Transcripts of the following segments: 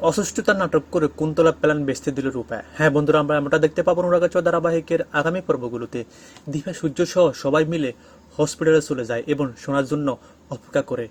অসুস্থতার নাটক করে কুন্তলা প্ল্যান বেচতে দিল রূপা। হ্যাঁ বন্ধুরা, আমরা এমনটা দেখতে পাবো অনুরাগা ধারাবাহিকের আগামী পর্বগুলোতে। দীপা সূর্য সহ সবাই মিলে হসপিটালে চলে যায় এবং শোনার জন্য অপেক্ষা করে,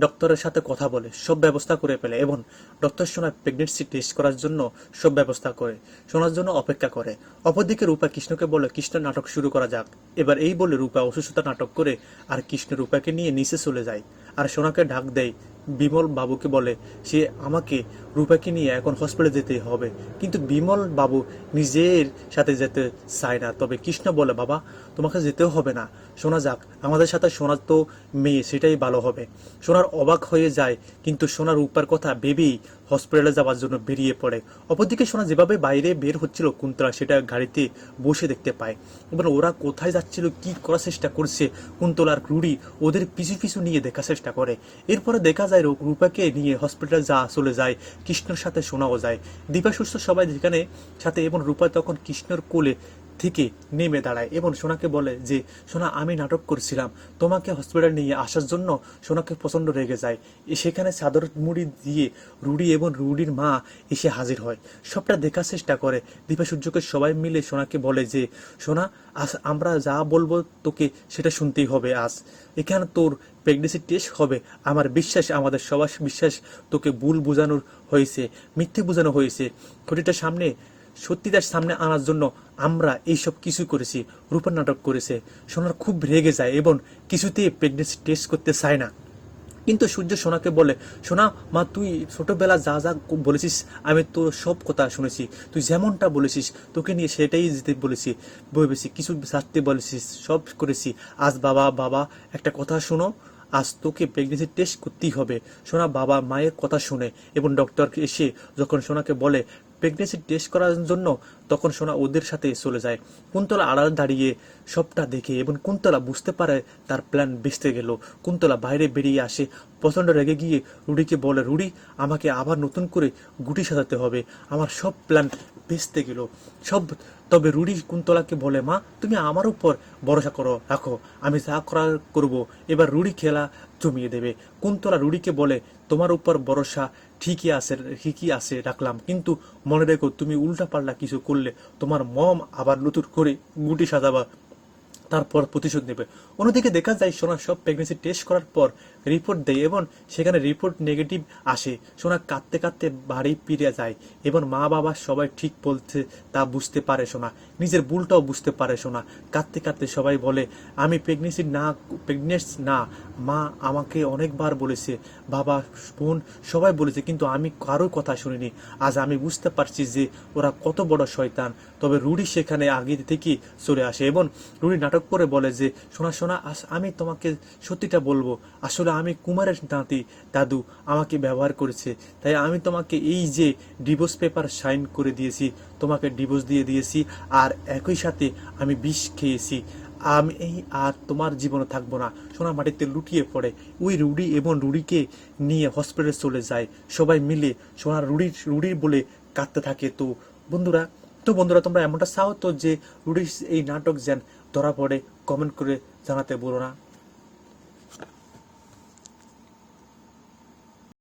ডক্টরের সাথে কথা বলে সব ব্যবস্থা করে ফেলে এবং ডক্টর সোনা প্রেগনেন্সি টেস্ট করার জন্য সব ব্যবস্থা করে শোনার জন্য অপেক্ষা করে। অপরদিকে রূপা কৃষ্ণকে বলে, কৃষ্ণ নাটক শুরু করা যাক। এবার এই বলে রূপা অসুস্থতা নাটক করে আর কৃষ্ণ রূপাকে নিয়ে নিচে চলে যায় আর সোনাকে ডাক দেয়। বিমল বাবুকে বলে সে আমাকে রূপাকে নিয়ে এখন হসপিটালে যেতে হবে, কিন্তু বিমল বাবু নিজের সাথে যেতে চায় না। তবে কৃষ্ণ বলে, বাবা তোমাকে যেতেও হবে না, শোনা যাক আমাদের সাথে। সোনার তো মেয়ে, সেটাই ভালো হবে। সোনার অবাক হয়ে যায়, কিন্তু সোনার রূপার কথা ভেবেই হসপিটালে যাওয়ার জন্য বেরিয়ে পড়ে। অপরদিকে সোনা যেভাবে বাইরে বের হচ্ছিল কুন্তলা সেটা গাড়িতে বসে দেখতে পায়। এবার ওরা কোথায় যাচ্ছিল, কি করার চেষ্টা করছে, কুন্তলার রুড়ি ওদের পিছু পিছু নিয়ে দেখার চেষ্টা করে। এরপরে দেখা যায় রূপাকে নিয়ে হসপিটাল চলে যায়, কৃষ্ণর সাথে সোনাও যায়। দীপা সুস্থ সবাই যেখানে সাথে, এবং রূপা তখন কৃষ্ণর কোলে থেকে নেমে দাঁড়ায় এবং সোনাকে বলে যে, সোনা আমি নাটক করছিলাম, তোমাকে হসপিটাল নিয়ে আসার জন্য। সোনাকে প্রচণ্ড রেগে যায়। সেখানে চাদর মুড়ি দিয়ে রুডি এবং রুডির মা এসে হাজির হয়, সবটা দেখার চেষ্টা করে। দীপা সূর্যকে সবাই মিলে সোনাকে বলে যে, সোনা আজ আমরা যা বলবো তোকে সেটা শুনতেই হবে। আজ এখানে তোর প্রেগনেন্সি টেস্ট হবে। আমার বিশ্বাস, আমাদের সবার বিশ্বাস, তোকে ভুল বোঝানোর হয়েছে, মিথ্যে বোঝানো হয়েছে। ঘটিটার সামনে, সত্যিটার সামনে আনার জন্য আমরা এইসব কিছু করেছি। রূপার নাটক করেছে। সোনার খুব রেগে যায় এবং কিছুতেই প্রেগনেন্সি টেস্ট করতে চায় না। কিন্তু সূর্য সোনাকে বলে, সোনা মা তুই ছোটবেলা যা যা বলেছিস আমি তোর সব কথা শুনেছি, তুই যেমনটা বলেছিস তোকে নিয়ে সেটাই যেতে বলেছি, ভেবেছি কিছু ছাড়তে বলেছিস, সব করেছি। আজ বাবা বাবা একটা কথা শোনো, আজ তোকে প্রেগনেন্সি টেস্ট করতেই হবে। সোনা বাবা মায়ের কথা শুনে এবং ডক্টর এসে যখন সোনাকে বলে প্রেগনেন্সি টেস্ট করার জন্য, তখন সোনা ওদের সাথে চলে যায়। কুন্তলা আড়াল দাঁড়িয়ে সবটা দেখে এবং কুন্তলা বুঝতে পারে তার প্ল্যান বেঁচতে গেল। কুন্তলা বাইরে বেরিয়ে আসে, প্রচণ্ড রেগে গিয়ে রুডিকে বলে, রুডি আমাকে আবার নতুন করে গুটি সাজাতে হবে, আমার সব প্ল্যান বেঁচতে গেল সব। তবে রুডি কুন্তলাকে বলে, মা তুমি আমার উপর ভরসা রাখো, আমি যা করার করবো। এবার রুডি খেলা জমিয়ে দেবে। কুন্তলা রুডিকে বলে, তোমার উপর ভরসা ঠিকই আছে রাখলাম, কিন্তু মনে রেখো তুমি উল্টা পাল্টা কিছু করলে তোমার মম আবার নতুন করে গুটি সাজাবা, তারপর প্রতিশোধ নেবে। অন্যদিকে দেখা যায় সোনা সব প্রেগনেন্সি টেস্ট করার পর রিপোর্ট দেয় এবং সেখানে রিপোর্ট নেগেটিভ আসে। সোনা কাঁদতে কাঁদতে বাড়ি ফিরে যায় এবং মা বাবা সবাই ঠিক বলছে তা বুঝতে পারে সোনা, নিজের ভুলটাও বুঝতে পারে সোনা। কাঁদতে কাঁদতে সবাই বলে, আমি প্রেগনেন্ট না মা, আমাকে অনেকবার বলেছে বাবা বোন সবাই বলেছে, কিন্তু আমি কারোর কথা শুনিনি। আজ আমি বুঝতে পারছি যে ওরা কত বড় শয়তান। তবে রুডি সেখানে আগে থেকে চলে আসে এবং রুডি নাটক করে বলে যে, সোনা সোনা আমি তোমাকে সত্যিটা বলবো, আসলে আমি কুমারের নাতি, দাদু আমাকে ব্যবহার করেছে, তাই আমি তোমাকে এই যে ডিভোর্স পেপার সাইন করে দিয়েছি, তোমাকে ডিভোর্স দিয়ে দিয়েছি, আর একই সাথে আমি বিষ খেয়েছি, আমি আর তোমার জীবনে থাকবো না। সোনা মাটিতে লুটিয়ে পড়ে। ওই রুডি এবং রুডিকে নিয়ে হসপিটালে চলে যায় সবাই মিলে। সোনা রুডির বলে কাঁদতে থাকে। বন্ধুরা তোমরা এমনটা চাও তো যে রুডির এই নাটক যেন ধরা পড়ে? কমেন্ট করে জানাতে বলো না।